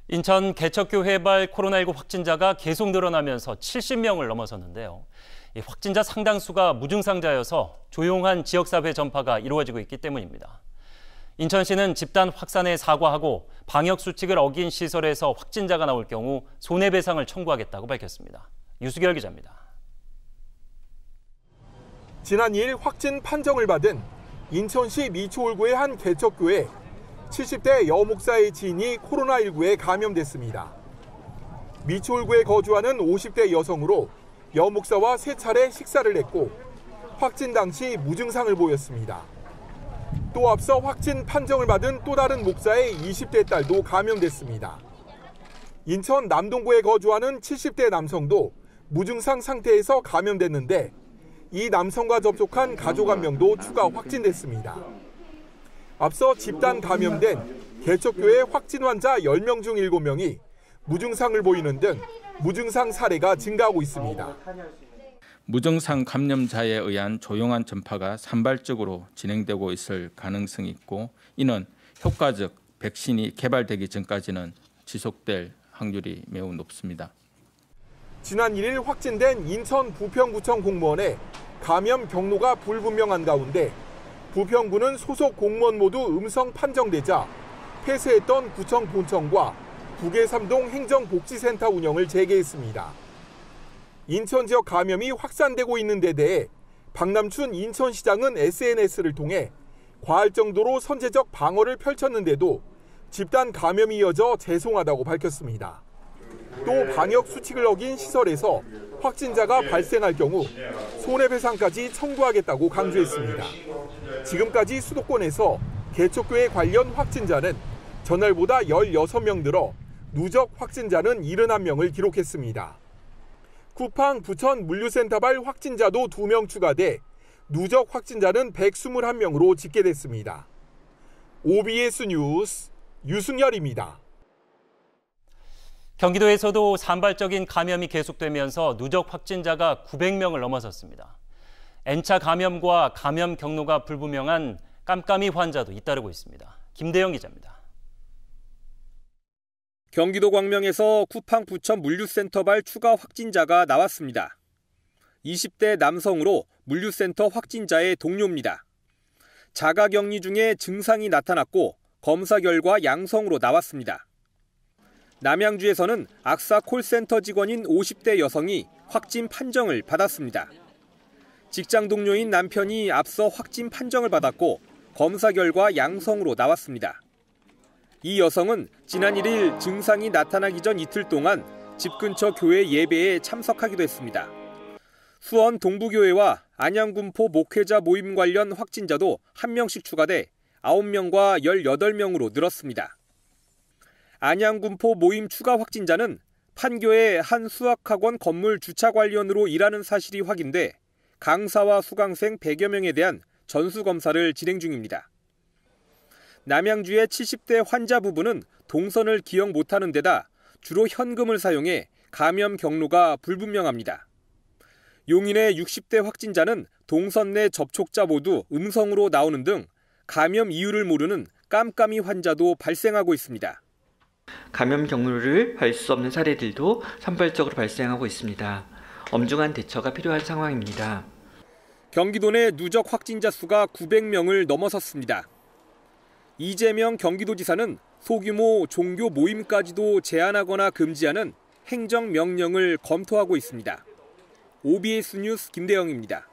인천 개척교회발 코로나19 확진자가 계속 늘어나면서 70명을 넘어섰는데요. 이 확진자 상당수가 무증상자여서 조용한 지역사회 전파가 이루어지고 있기 때문입니다. 인천시는 집단 확산에 사과하고 방역수칙을 어긴 시설에서 확진자가 나올 경우 손해배상을 청구하겠다고 밝혔습니다. 유수결 기자입니다. 지난 2일 확진 판정을 받은 인천시 미추홀구의 한 개척교회 70대 여목사의 지인이 코로나19에 감염됐습니다. 미추홀구에 거주하는 50대 여성으로 여목사와 3차례 식사를 했고 확진 당시 무증상을 보였습니다. 또 앞서 확진 판정을 받은 또 다른 목사의 20대 딸도 감염됐습니다. 인천 남동구에 거주하는 70대 남성도 무증상 상태에서 감염됐는데 이 남성과 접촉한 가족 1명도 추가 확진됐습니다. 앞서 집단 감염된 개척교회 확진 환자 10명 중 7명이 무증상을 보이는 등 무증상 사례가 증가하고 있습니다. 무증상 감염자에 의한 조용한 전파가 산발적으로 진행되고 있을 가능성이 있고 이는 효과적 백신이 개발되기 전까지는 지속될 확률이 매우 높습니다. 지난 1일 확진된 인천 부평구청 공무원의 감염 경로가 불분명한 가운데 부평구는 소속 공무원 모두 음성 판정되자 폐쇄했던 구청 본청과 북예삼동 행정복지센터 운영을 재개했습니다. 인천 지역 감염이 확산되고 있는 데 대해 박남춘 인천시장은 SNS를 통해 과할 정도로 선제적 방어를 펼쳤는데도 집단 감염이 이어져 죄송하다고 밝혔습니다. 또 방역 수칙을 어긴 시설에서 확진자가 발생할 경우 손해배상까지 청구하겠다고 강조했습니다. 지금까지 수도권에서 개척교회 관련 확진자는 전날보다 16명 늘어 누적 확진자는 71명을 기록했습니다. 쿠팡 부천 물류센터발 확진자도 2명 추가돼 누적 확진자는 121명으로 집계됐습니다. OBS 뉴스 유승열입니다. 경기도에서도 산발적인 감염이 계속되면서 누적 확진자가 900명을 넘어섰습니다. N차 감염과 감염 경로가 불분명한 깜깜이 환자도 잇따르고 있습니다. 김대영 기자입니다. 경기도 광명에서 쿠팡 부천 물류센터발 추가 확진자가 나왔습니다. 20대 남성으로 물류센터 확진자의 동료입니다. 자가격리 중에 증상이 나타났고 검사 결과 양성으로 나왔습니다. 남양주에서는 악사 콜센터 직원인 50대 여성이 확진 판정을 받았습니다. 직장 동료인 남편이 앞서 확진 판정을 받았고 검사 결과 양성으로 나왔습니다. 이 여성은 지난 1일 증상이 나타나기 전 이틀 동안 집 근처 교회 예배에 참석하기도 했습니다. 수원 동부교회와 안양군포 목회자 모임 관련 확진자도 1명씩 추가돼 9명과 18명으로 늘었습니다. 안양군포 모임 추가 확진자는 판교의 한 수학학원 건물 주차관리원으로 일하는 사실이 확인돼 강사와 수강생 100여 명에 대한 전수검사를 진행 중입니다. 남양주의 70대 환자 부부는 동선을 기억 못하는 데다 주로 현금을 사용해 감염 경로가 불분명합니다. 용인의 60대 확진자는 동선 내 접촉자 모두 음성으로 나오는 등 감염 이유를 모르는 깜깜이 환자도 발생하고 있습니다. 감염 경로를 알 수 없는 사례들도 산발적으로 발생하고 있습니다. 엄중한 대처가 필요한 상황입니다. 경기도 내 누적 확진자 수가 900명을 넘어섰습니다. 이재명 경기도지사는 소규모 종교 모임까지도 제한하거나 금지하는 행정명령을 검토하고 있습니다. OBS 뉴스 김대영입니다.